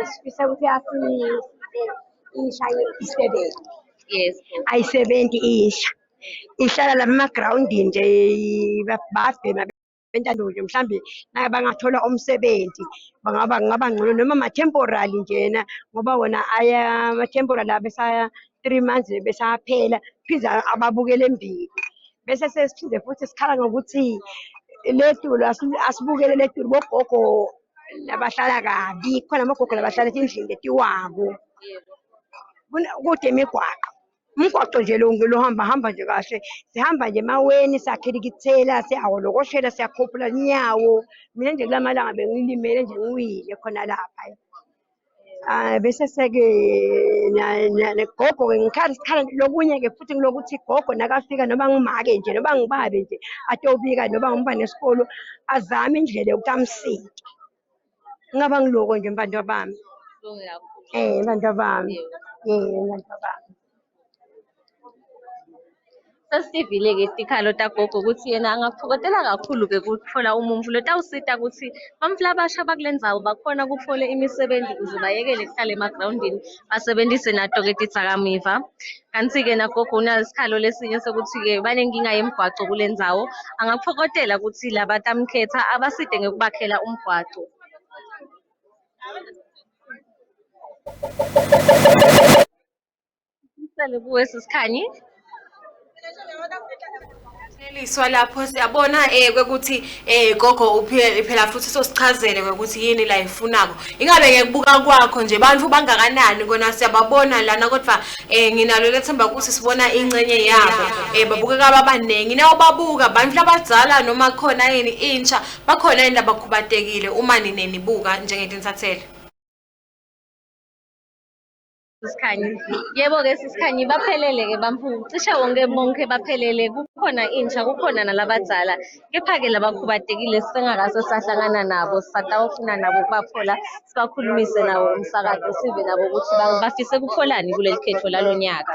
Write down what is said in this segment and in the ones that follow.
sifisa ukuthi isha isebenzi Yes. ayisebenzi isha ihlala lapha emagrawundini nje babhema bentando nje mhlambe naye bangathola umsebenzi kungaba ngcono noma ama-temporary njena ngoba wona ama-temporary abesaya 3 months besaphela phize ababukele embili bese sesiphinde futhi sikhala ngokuthi letulu asibukele letulu bogogo labahlala kabi khona amagogo labahlala endlini letiwako kude umgwaqo nje lo hamba nje kahle sihamba nje emaweni siyakhilikithela siyawolokoshela siyakhuphula inyawo mina nje kula malanga bengilimele nje ngiwile khona lapha bese seke negogo-ke ngikhala lokunye-ke futhi ngilokuthi gogo nakafika noma ngimake nje noma ngibabe nje atobika noma ngimbane esikolo azame indlela yokuthi amsike ngingaba ngiloko nje mbantu bami bantu bami bantu bami Sesivile-ke tikhalo tagogo ukuthi yena angakuphokotela kakhulu-ke kutfola umuntfu lotawusita ukuthi bantfu labasha bakule ndzawo bakhona kutfola imisebenzi ukuze bayekele kuhlala emagrawundini basebentise nato-ke tidzakamiva. Kantsi-ke nagogo unasikhalo lesinye sokuthi-ke banenkinga yemgwaco kule ndzawo angakuphokotela ukuthi labatamkhetha abasite ngekubakhela umgwaco. Sisele kuwe S'khatsi. Eliswa lapho siyabona kwekuthi gogo uphile phela futhi sosichazele ukuthi yini la ifunako ingabe ngekubuka kwakho nje bantfu bangakanani kona siyababona lana kodwa nginalo lethemba ukuthi sibona ingcenye yabo babukeka abanengi nawo babuka bantfu labadzala noma khona yini intsha bakhona yini labakhubatekile uma ninenibuka njengetinsathele. S'khatsi. Yebo-ke S'khatsi baphelele-ke bantfu cishe bonke baphelele kukhona intsha kukhona nalabadzala kepha-ke labakhubatekile sengakase sahlangana nabo satawufuna nabo kubatfola sibakhulumise nawo umsakato sive nabo ukuthi bafise kutfolani kuleli khetfo lalonyaka.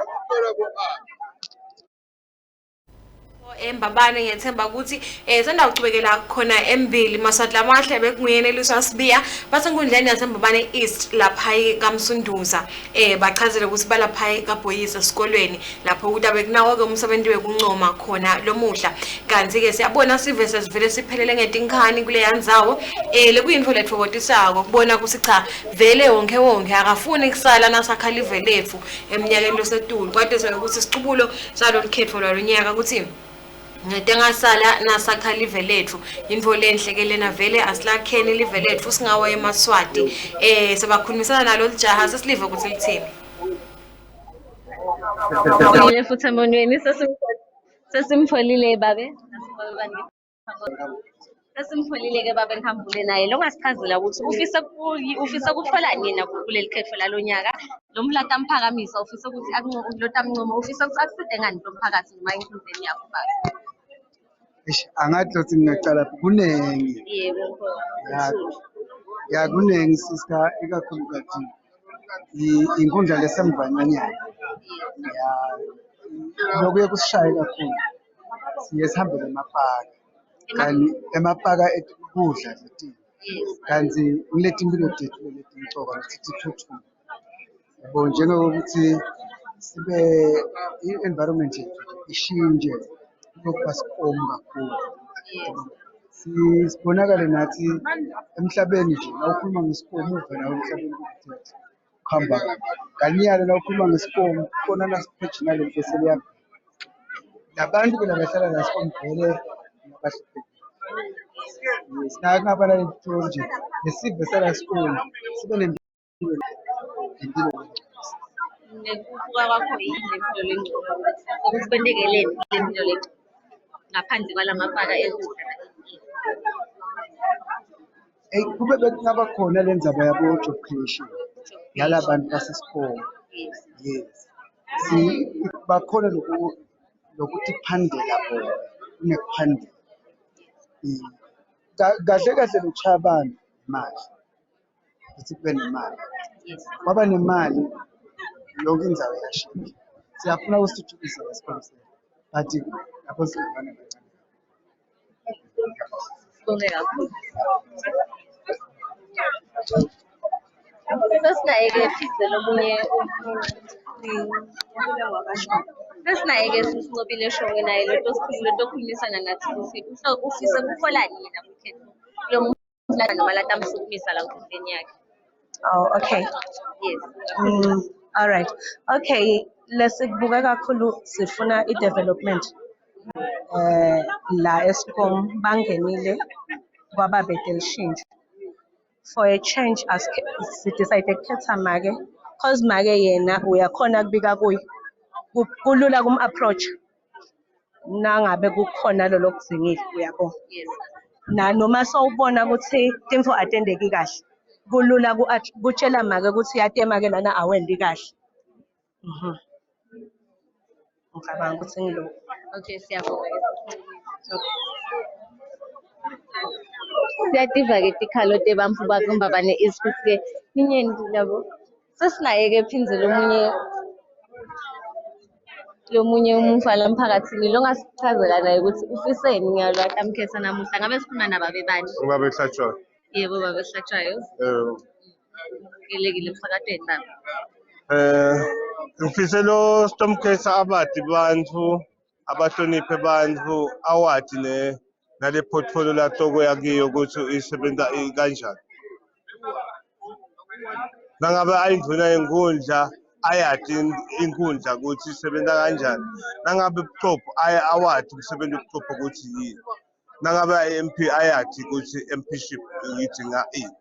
Mbabane ngiyethemba ukuthi sendawuchubekela khona embili Maswati lamahle bekunguyena Eliswa Sibiya basenkundleni yaseMbabane East lapha kaMsunduza bachazele ukuthi balapha kaBhoyisa esikolweni lapho ukuthi abekunawo-ke umsebenzi wekuncoma khona lomuhla kanti-ke siyabona sive sesivele siphelele ngetinkani kuleya ndzawo lekuyintfo letfokotisako kubona ukuthi cha vele wonke akafuni kusala nasakhalive letfu eminyakeni losetulu kade sokuthi isicubulo salolu khetfo lwalonyaka ukuthi ngetengasala nasakhalive letfu yintfo lenhle ke lena vele asilakheni live letfu singawa Yemaswati sebakhulumisana nalo lijaha sesilive ukuthi lithini. Ngibonile futhi emonweni sesimtfolile babe sesimtfolile-ke babe ngihambule naye lo ngasichazela ukuthi ufisa kutfolani yena kuleli khetfo lalonyaka lo mlata mphakamisa ufisa ukuthi lotamncoma ufisa ukuthi akuside ngani lomphakathi noma enkundleni yakho babe. Angathi lothi ngingaqala kunengi ya kunengi sister ikakhulukazi inkundla lesemvanyanyana ya lokuye kusishaye kakhulu siye sihambele emapaka kanti emapaka ekudla leti kanti kuleti impilo tethu leti ngcoka sithi thuthu yabo njengokuthi sibe i-environment yethu ishintshe ukuba sikomu kakhulu sibonakale nathi emhlabeni nje nawukhuluma ngesikomu uve nawe emhlabeni ukuthi kuhamba kanyalo nawukhuluma ngesikomu khona nasipejinale mfesele nabantu ke labahlala nasikomu vele sinakabala lethu nje nesive sala sikomu sibe nempilo Nekubuka kwakho yini lempilo lengcono ukuthi kwentekeleni lempilo lengcono ngaphandle kwalamapaka ekudla. kube bekungaba khona le ndzaba yabo-job creation yalabantu basesikole yes bakhona lokuthi phandela bona kunekuphandela kahle lokushaya abantu imali ukuthi kube nemali kwaba nemali yonke indzawo yashintsha siyafuna ukusithuthukisa lesikole sethu but lapho singabana kancane. Sesinaye-ke thize lomunye sesinaye-ke sincobile eshowe naye lo tokhulumisana nathi ukuthi ufise kutholani yena kukhetho lo muntu noma lati amsukumisa la nkundleni yakhe. Oh, okay. Yes. All right. Okay, lesikubuka kakhulu sifuna i-development. La Eskom bangenile kwaba bedelishintsho. For a change as decide ukukhetha Make, cause Make yena uyakhona kubika kuye. Kulula kum-approach. Nangabe kukhona lo lokuzingile uyabona. Yes. Na noma sawubona ukuthi info atendeki kahle. Kulula kutshela Make ukuthi yate Make lana awendi kahle. Ngicabanga ukuthi ngilo. Okay, siyabonga. Siyativa-ke tikhalo tebantfu bakumbabane isikuthi-ke inyenti labo sesinaye-ke phinze lomunye umfana emphakathini longasichazela naye ukuthi ufiseni ngalwati amkhetha namuhla ngabe sifuna nababebani. Ubaba ehlatshwayo. Yebo, baba ehlatshwayo. Kelekile emsakatweni baba. Ngifise lo Stormcase abadi bantfu abahloniphe bantfu awadi nale portfolio latokweya kiyo ukuthi isebenza kanjani. Nangabe ayindvuna yenkundla ayadi inkundla ukuthi isebenza kanjani. Nangabe ubuchopho awadi umsebenzi ubuchopho ukuthi yini. Nangabe MP ayadi ukuthi MPship idinga ini.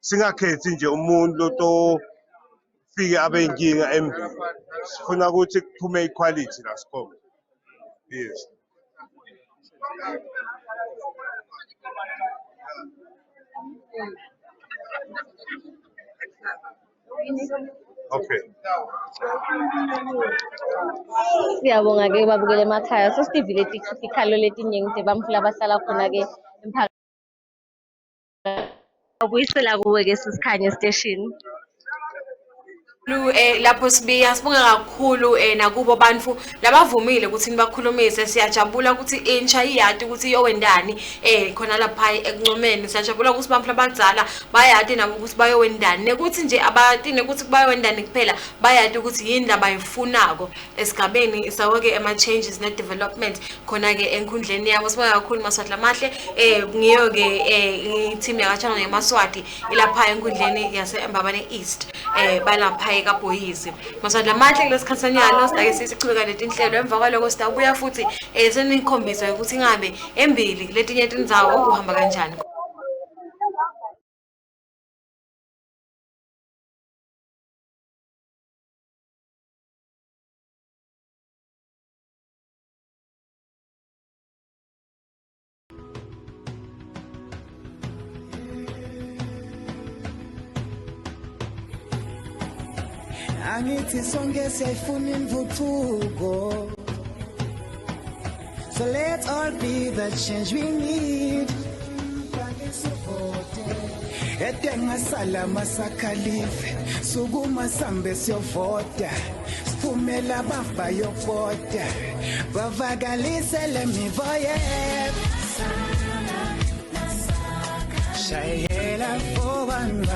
Singakhethi nje umuntu lotofike abe inkinga embili. Sifuna ukuthi kuphume equality la Eskom. Yes. Okay. Siyabonga-ke babukele emakhaya sesitivile tikhalo letinyenti tebantfu labahlala khona-ke emphakathini. Ubuyisela kuwe-ke Sikhanya station. Lapho sibonga kakhulu nakubo bantfu labavumile ukuthi nibakhulumise. Siyajabula ukuthi intsha iyati ukuthi iyowendani khona lapha ekuncomeni. Siyajabula ukuthi bantfu labadzala bayati nabo ukuthi bayowendani nekuthi nje abati nekuthi bayowendani kuphela bayati ukuthi yini labayifunako esigabeni sawo-ke ama-changes ne-development khona-ke enkundleni yabo. Sibonga kakhulu Maswati lamahle ngiyo-ke i-team yakwa-Channel Yemaswati ilapha enkundleni yase-Mbabane East balapha kaBhoyisi. Maswati lamahle kulesikhathanyana sitake sichubeka netinhlelo emva kwaloko sitabuya futhi senikhombisa ukuthi ngabe embili letinye tindzawo kuhamba kanjani. Angithi sonke siyayifuna imvuthuko. So let's all be the change we need. Etenga salama sakhalife sukuma sambe siyovota siphumela bafa yovota bavakalise lemivoye shayela for one